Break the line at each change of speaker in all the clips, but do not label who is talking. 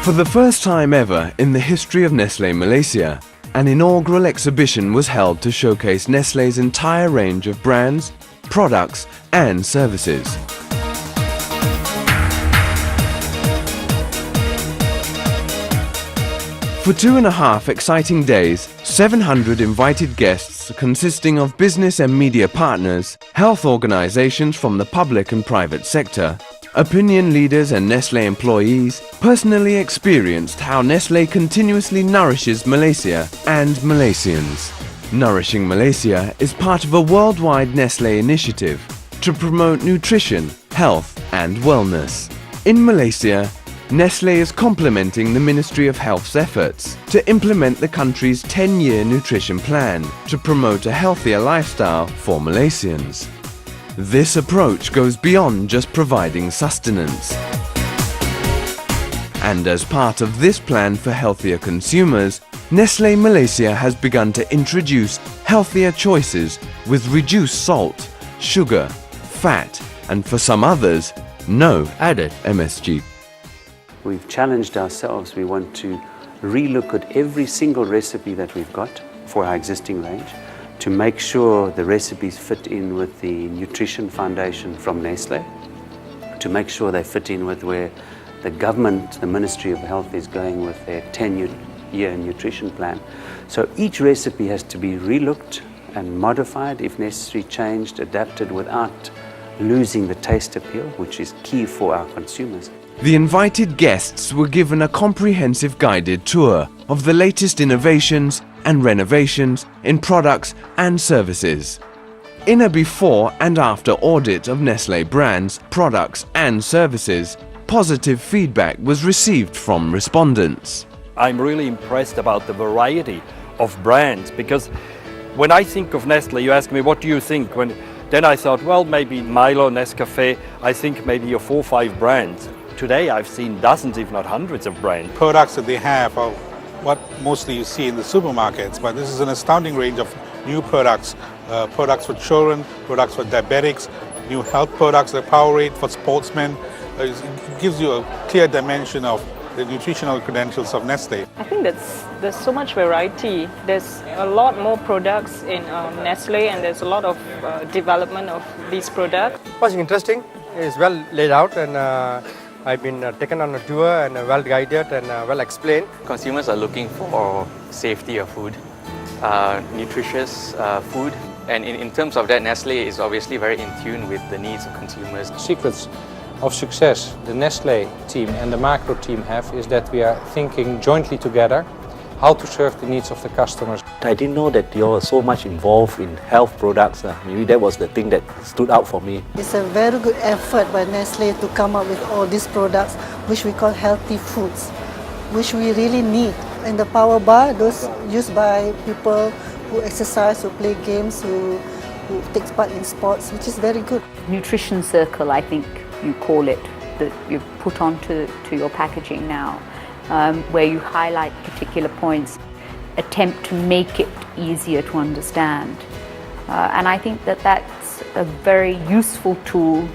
For the first time ever in the history of Nestle Malaysia, an inaugural exhibition was held to showcase Nestle's entire range of brands, products and services. For 2.5 exciting days, 700 invited guests consisting of business and media partners, health organizations from the public and private sector, opinion leaders and Nestle employees personally experienced how Nestle continuously nourishes Malaysia and Malaysians. Nourishing Malaysia is part of a worldwide Nestle initiative to promote nutrition, health and wellness. In Malaysia, Nestle is complementing the Ministry of Health's efforts to implement the country's 10-year nutrition plan to promote a healthier lifestyle for Malaysians. This approach goes beyond just providing sustenance. And as part of this plan for healthier consumers, Nestle Malaysia has begun to introduce healthier choices with reduced salt, sugar, fat, and for some others, no added MSG.
We've challenged ourselves. We want to relook at every single recipe that we've got for our existing range to make sure the recipes fit in with the nutrition foundation from Nestle, to make sure they fit in with where the government, the Ministry of Health is going with their 10-year nutrition plan. So each recipe has to be relooked and modified, if necessary, changed, adapted without losing the taste appeal, which is key for our consumers.
The invited guests were given a comprehensive guided tour of the latest innovations and renovations in products and services. In a before and after audit of Nestle brands, products and services, positive feedback was received from respondents.
I'm really impressed about the variety of brands, because when I think of Nestle, you ask me, what do you think? Then I thought, well, maybe Milo, Nescafe, I think maybe 4 or 5 brands. Today I've seen dozens, if not hundreds of brands.
Products that they have are what mostly you see in the supermarkets, but this is an astounding range of new products. Products for children, products for diabetics, new health products, the Powerade for sportsmen. It gives you a clear dimension of the nutritional credentials of Nestle.
I think there's so much variety. There's a lot more products in Nestle, and there's a lot of development of these products.
What's interesting is well laid out, and I've been taken on a tour and well guided and well explained.
Consumers are looking for safety of food, nutritious food, and in terms of that, Nestle is obviously very in tune with the needs of consumers.
Secrets of success the Nestle team and the macro team have is that we are thinking jointly together how to serve the needs of the customers.
I didn't know that you are so much involved in health products. Maybe that was the thing that stood out for me.
It's a very good effort by Nestle to come up with all these products which we call healthy foods, which we really need. And the power bar, those used by people who exercise, who play games, who take part in sports, which is very good.
Nutrition circle, I think you call it, that you put onto your packaging now. Where you highlight particular points, attempt to make it easier to understand. And I think that's a very useful tool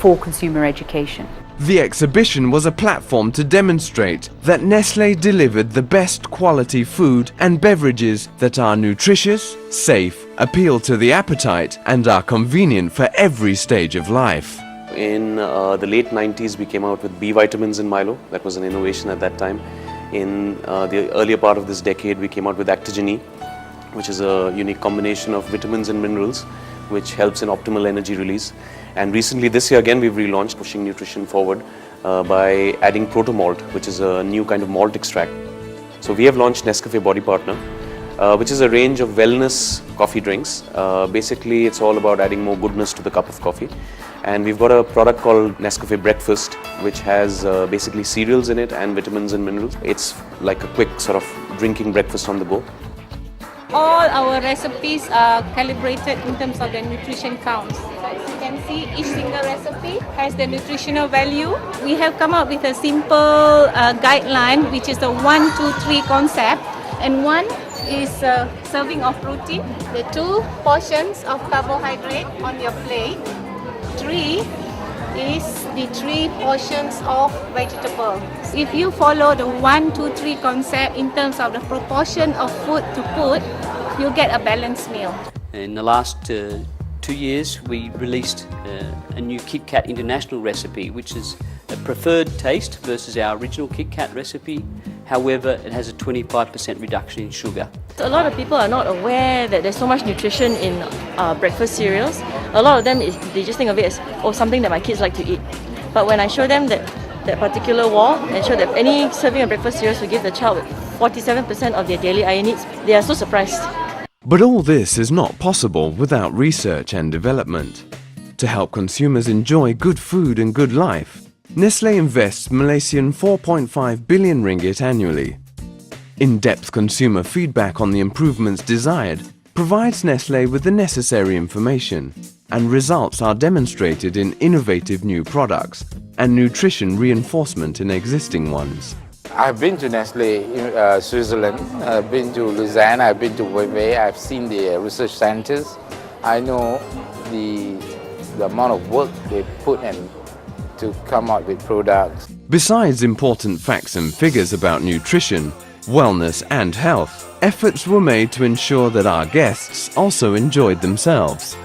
for consumer education.
The exhibition was a platform to demonstrate that Nestle delivered the best quality food and beverages that are nutritious, safe, appeal to the appetite and are convenient for every stage of life.
In the late 90s, we came out with B vitamins in Milo. That was an innovation at that time. In the earlier part of this decade, we came out with Actigen E, which is a unique combination of vitamins and minerals, which helps in optimal energy release. And recently, this year again, we've relaunched, pushing nutrition forward by adding Proto Malt, which is a new kind of malt extract. So we have launched Nescafe Body Partner, which is a range of wellness coffee drinks. Basically, it's all about adding more goodness to the cup of coffee. And we've got a product called Nescafe Breakfast, which has basically cereals in it and vitamins and minerals. It's like a quick sort of drinking breakfast on the go.
All our recipes are calibrated in terms of the nutrition counts. So as you can see, each single recipe has the nutritional value. We have come up with a simple guideline, which is the 1, 2, 3 concept. And 1 is a serving of protein, the 2 portions of carbohydrate on your plate, 3 is the 3 portions of vegetable. If you follow the 1, 2, 3 concept in terms of the proportion of food to put, you get a balanced meal.
In the last 2 years, we released a new Kit Kat international recipe, which is a preferred taste versus our original Kit Kat recipe. However, it has a 25% reduction in sugar.
A lot of people are not aware that there's so much nutrition in breakfast cereals. A lot of them, they just think of it as something that my kids like to eat. But when I show them that particular wall and show that any serving of breakfast cereals will give the child 47% of their daily iron needs, they are so surprised.
But all this is not possible without research and development. To help consumers enjoy good food and good life, Nestle invests Malaysian 4.5 billion ringgit annually. In-depth consumer feedback on the improvements desired provides Nestle with the necessary information, and results are demonstrated in innovative new products and nutrition reinforcement in existing ones.
I've been to Nestle, Switzerland, I've been to Lausanne, I've been to Vevey, I've seen the research centers. I know the amount of work they put in to come out with products.
Besides important facts and figures about nutrition, wellness and health, efforts were made to ensure that our guests also enjoyed themselves.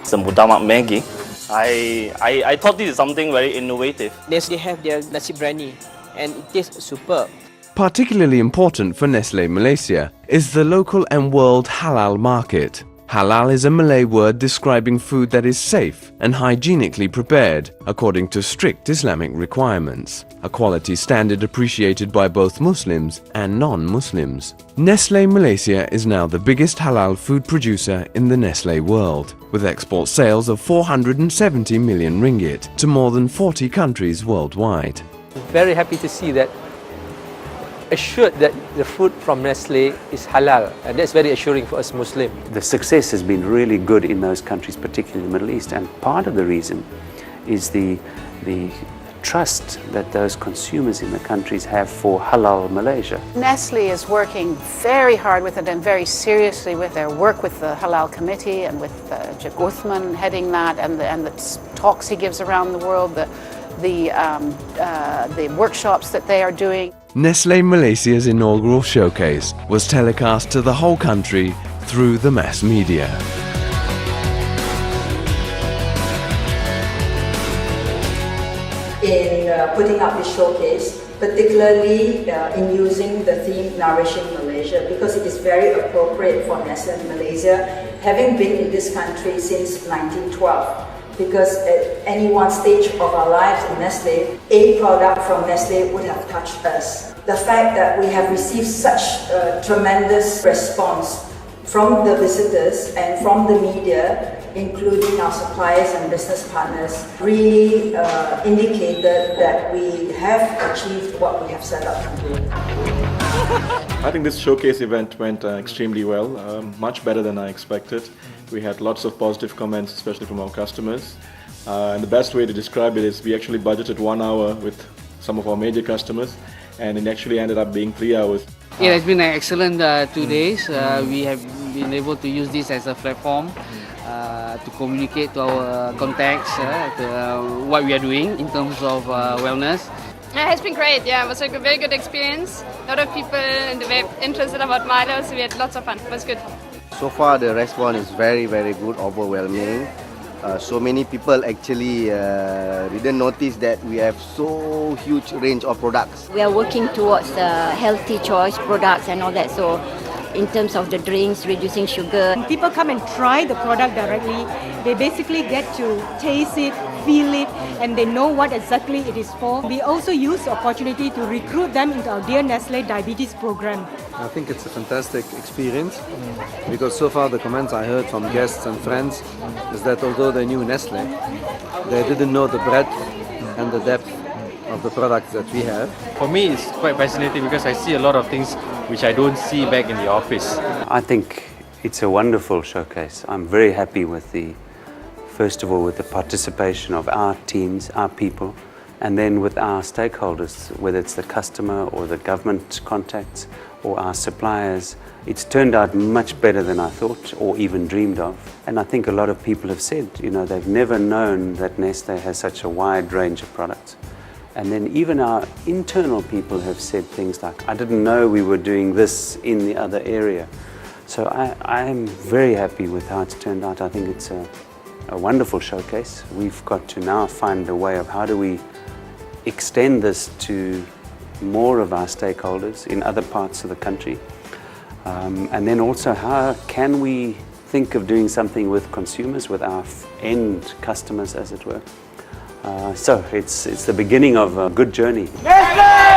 Some Mutamak Maggi. I thought this is something very innovative.
Nestle have their nasi biryani and it tastes superb.
Particularly important for Nestle Malaysia is the local and world halal market. Halal is a Malay word describing food that is safe and hygienically prepared according to strict Islamic requirements, a quality standard appreciated by both Muslims and non-Muslims. Nestle Malaysia is now the biggest halal food producer in the Nestle world, with export sales of 470 million ringgit to more than 40 countries worldwide.
Very happy to see that, assured that the food from Nestle is halal, and that's very assuring for us Muslims.
The success has been really good in those countries, particularly the Middle East, and part of the reason is the trust that those consumers in the countries have for halal Malaysia.
Nestle is working very hard with it and very seriously with their work with the Halal Committee and with Jake Uthman heading that, and the talks he gives around the world, the workshops that they are doing.
Nestle Malaysia's inaugural showcase was telecast to the whole country through the mass media.
In putting up this showcase, particularly in using the theme Nourishing Malaysia, because it is very appropriate for Nestle Malaysia, having been in this country since 1912. Because at any one stage of our lives in Nestle, a product from Nestle would have touched us. The fact that we have received such a tremendous response from the visitors and from the media, including our suppliers and business partners, really indicated that we have achieved what we have set out to do.
I think this showcase event went extremely well, much better than I expected. We had lots of positive comments, especially from our customers. And the best way to describe it is we actually budgeted 1 hour with some of our major customers, and it actually ended up being 3 hours.
It has been an excellent 2 days. We have been able to use this as a platform to communicate to our contacts what we are doing in terms of wellness.
It has been great, yeah, it was a very good experience. A lot of people in the web interested about Milo, so we had lots of fun, it was good.
So far the response is very good, overwhelming. So many people actually didn't notice that we have so huge range of products.
We are working towards healthy choice products and all that, so in terms of the drinks, reducing sugar.
When people come and try the product directly, they basically get to taste it, feel it, and they know what exactly it is for. We also use the opportunity to recruit them into our Dear Nestle Diabetes program.
I think it's a fantastic experience because so far the comments I heard from guests and friends is that although they knew Nestle, they didn't know the breadth and the depth of the products that we have.
For me, it's quite fascinating because I see a lot of things which I don't see back in the office.
I think it's a wonderful showcase. I'm very happy with first of all, with the participation of our teams, our people, And then with our stakeholders, whether it's the customer or the government contacts or our suppliers, it's turned out much better than I thought or even dreamed of. And I think a lot of people have said, you know, they've never known that Nestle has such a wide range of products. And then even our internal people have said things like, I didn't know we were doing this in the other area. So I am very happy with how it's turned out. I think it's a wonderful showcase. We've got to now find a way of how do we extend this to more of our stakeholders in other parts of the country. And then also how can we think of doing something with consumers, with our end customers as it were. So it's the beginning of a good journey.
Nestle!